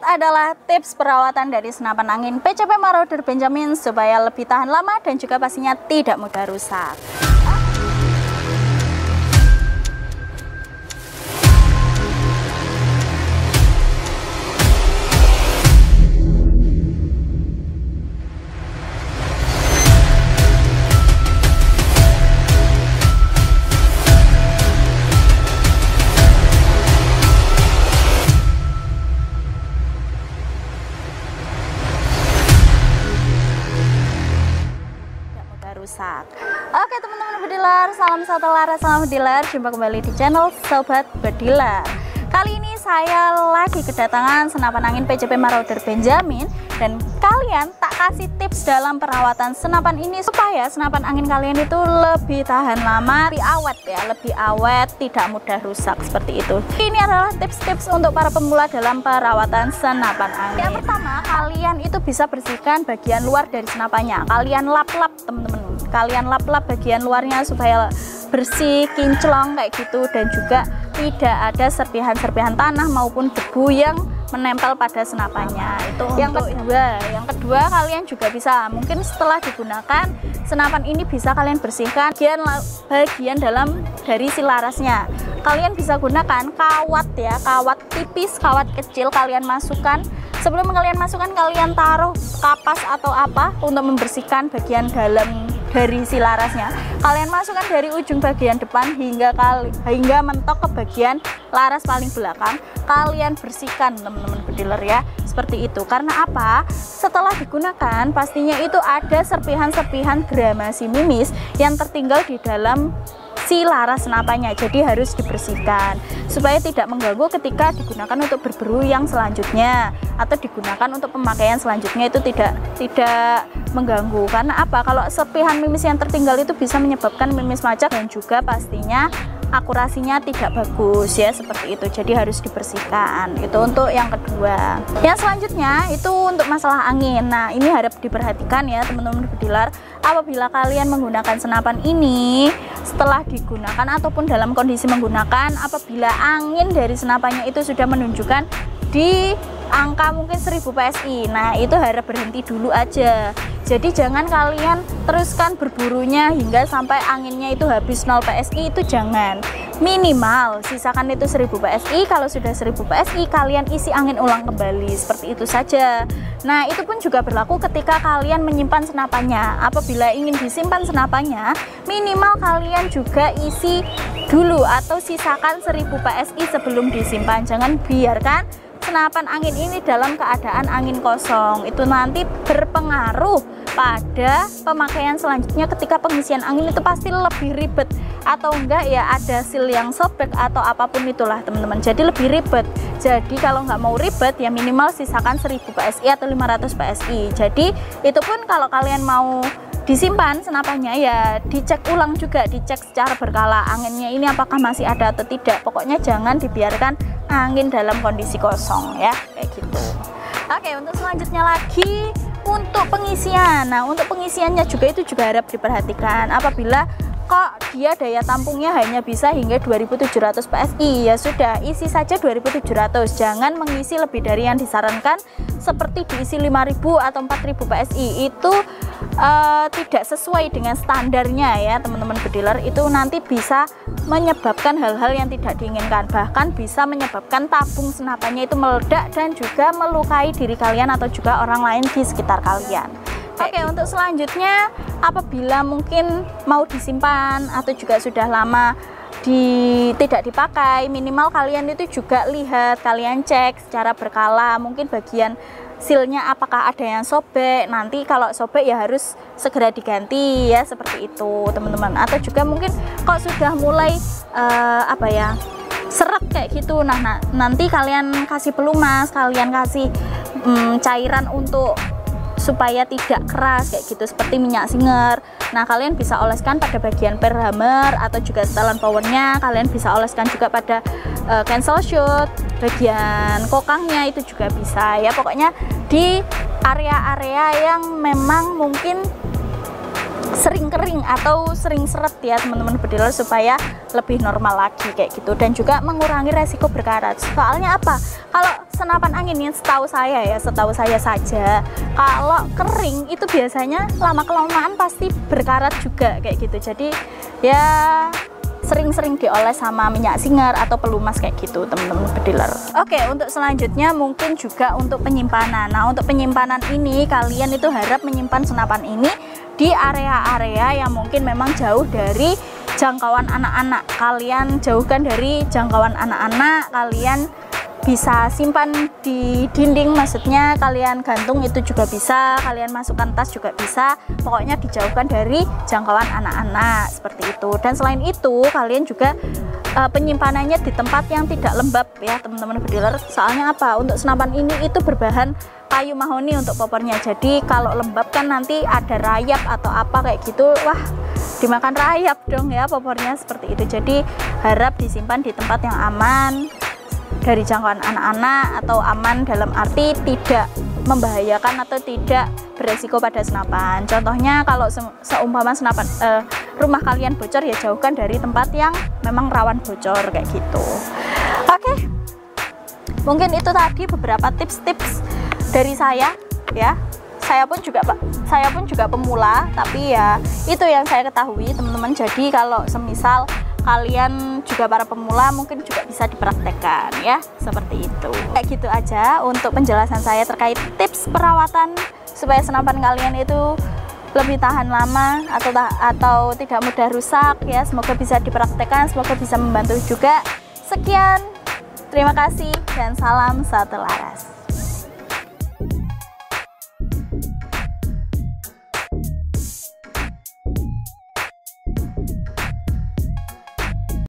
adalah tips perawatan dari senapan angin PCP Marauder Benjamin supaya lebih tahan lama dan juga pastinya tidak mudah rusak. Oke teman-teman bediler, salam satu laras, salam bediler. Jumpa kembali di channel Sobat Bediler. Kali ini saya lagi kedatangan senapan angin PCP Marauder Benjamin, dan kalian tak kasih tips dalam perawatan senapan ini supaya senapan angin kalian itu lebih tahan lama, lebih awet ya, lebih awet, tidak mudah rusak seperti itu. Ini adalah tips-tips untuk para pemula dalam perawatan senapan angin. Yang pertama, kalian itu bisa bersihkan bagian luar dari senapannya. Kalian lap-lap teman-teman. Kalian lap-lap bagian luarnya supaya bersih, kinclong kayak gitu, dan juga tidak ada serpihan-serpihan tanah maupun debu yang menempel pada senapannya. Itu yang kedua kalian juga bisa, mungkin setelah digunakan senapan ini bisa kalian bersihkan bagian dalam dari si larasnya. Kalian bisa gunakan kawat ya, kawat tipis, kawat kecil kalian masukkan. Sebelum kalian masukkan, kalian taruh kapas atau apa untuk membersihkan bagian dalam dari si larasnya. Kalian masukkan dari ujung bagian depan hingga mentok ke bagian laras paling belakang. Kalian bersihkan teman-teman bediler ya, seperti itu. Karena apa? Setelah digunakan pastinya itu ada serpihan-serpihan gramasi mimis yang tertinggal di dalam si laras senapannya, jadi harus dibersihkan supaya tidak mengganggu ketika digunakan untuk berburu yang selanjutnya atau digunakan untuk pemakaian selanjutnya, itu tidak mengganggu. Karena apa? Kalau serpihan mimis yang tertinggal itu bisa menyebabkan mimis macet dan juga pastinya akurasinya tidak bagus ya, seperti itu. Jadi harus dibersihkan. Itu untuk yang kedua. Yang selanjutnya itu untuk masalah angin. Nah, ini harap diperhatikan ya teman-teman bediler. Apabila kalian menggunakan senapan ini setelah digunakan ataupun dalam kondisi menggunakan, apabila angin dari senapannya itu sudah menunjukkan di angka mungkin 1000 PSI, nah itu harap berhenti dulu aja. Jadi jangan kalian teruskan berburunya hingga sampai anginnya itu habis 0 PSI, itu jangan. Minimal sisakan itu 1000 PSI. Kalau sudah 1000 PSI kalian isi angin ulang kembali, seperti itu saja. Nah itu pun juga berlaku ketika kalian menyimpan senapannya. Apabila ingin disimpan senapannya, minimal kalian juga isi dulu atau sisakan 1000 PSI sebelum disimpan. Jangan biarkan senapan angin ini dalam keadaan angin kosong. Itu nanti berpengaruh pada pemakaian selanjutnya. Ketika pengisian angin itu pasti lebih ribet, atau enggak ya ada seal yang sobek atau apapun itulah teman-teman, jadi lebih ribet. Jadi kalau nggak mau ribet ya minimal sisakan 1000 PSI atau 500 PSI. Jadi itu pun kalau kalian mau disimpan senapannya ya dicek ulang juga, dicek secara berkala anginnya ini apakah masih ada atau tidak. Pokoknya jangan dibiarkan angin dalam kondisi kosong ya, kayak gitu. Oke, untuk selanjutnya lagi untuk pengisian. Nah, untuk pengisiannya juga itu juga harap diperhatikan. Apabila kok dia daya tampungnya hanya bisa hingga 2700 PSI, ya sudah isi saja 2700. Jangan mengisi lebih dari yang disarankan seperti diisi 5000 atau 4000 PSI. Itu tidak sesuai dengan standarnya ya teman-teman bediler. Itu nanti bisa menyebabkan hal-hal yang tidak diinginkan, bahkan bisa menyebabkan tabung senapannya itu meledak dan juga melukai diri kalian atau juga orang lain di sekitar kalian. Oke, untuk selanjutnya apabila mungkin mau disimpan atau juga sudah lama tidak dipakai, minimal kalian itu juga lihat, kalian cek secara berkala mungkin bagian sealnya apakah ada yang sobek. Nanti kalau sobek ya harus segera diganti ya, seperti itu teman-teman. Atau juga mungkin kok sudah mulai seret kayak gitu, nah nanti kalian kasih pelumas, kalian kasih cairan untuk supaya tidak keras kayak gitu, seperti minyak singer. Nah kalian bisa oleskan pada bagian per hammer atau juga setelan powernya. Kalian bisa oleskan juga pada cancel shoot, bagian kokangnya itu juga bisa ya. Pokoknya di area-area yang memang mungkin sering kering atau sering seret ya teman-teman bediler, supaya lebih normal lagi kayak gitu, dan juga mengurangi resiko berkarat. Soalnya apa, kalau senapan angin ini setahu saya saja, kalau kering itu biasanya lama kelamaan pasti berkarat juga kayak gitu. Jadi ya sering-sering dioles sama minyak singer atau pelumas kayak gitu teman-teman bediler. Oke, untuk selanjutnya mungkin juga untuk penyimpanan. Nah, untuk penyimpanan ini kalian itu harap menyimpan senapan ini di area-area yang mungkin memang jauh dari jangkauan anak-anak. Kalian jauhkan dari jangkauan anak-anak, kalian bisa simpan di dinding, maksudnya kalian gantung itu juga bisa, kalian masukkan tas juga bisa, pokoknya dijauhkan dari jangkauan anak-anak seperti itu. Dan selain itu kalian juga penyimpanannya di tempat yang tidak lembab ya teman-teman bediler. Soalnya apa, untuk senapan ini itu berbahan kayu mahoni untuk popornya, jadi kalau lembab kan nanti ada rayap atau apa kayak gitu, wah dimakan rayap dong ya popornya seperti itu. Jadi harap disimpan di tempat yang aman dari jangkauan anak-anak, atau aman dalam arti tidak membahayakan atau tidak beresiko pada senapan. Contohnya kalau seumpama senapan rumah kalian bocor, ya jauhkan dari tempat yang memang rawan bocor kayak gitu. Oke, mungkin itu tadi beberapa tips-tips dari saya ya. Saya pun juga pemula, tapi ya itu yang saya ketahui teman-teman. Jadi kalau semisal kalian juga para pemula, mungkin juga bisa dipraktekkan ya, seperti itu. Kayak gitu aja untuk penjelasan saya terkait tips perawatan supaya senapan kalian itu lebih tahan lama atau tidak mudah rusak ya. Semoga bisa dipraktekkan, semoga bisa membantu juga. Sekian, terima kasih dan salam satu laras.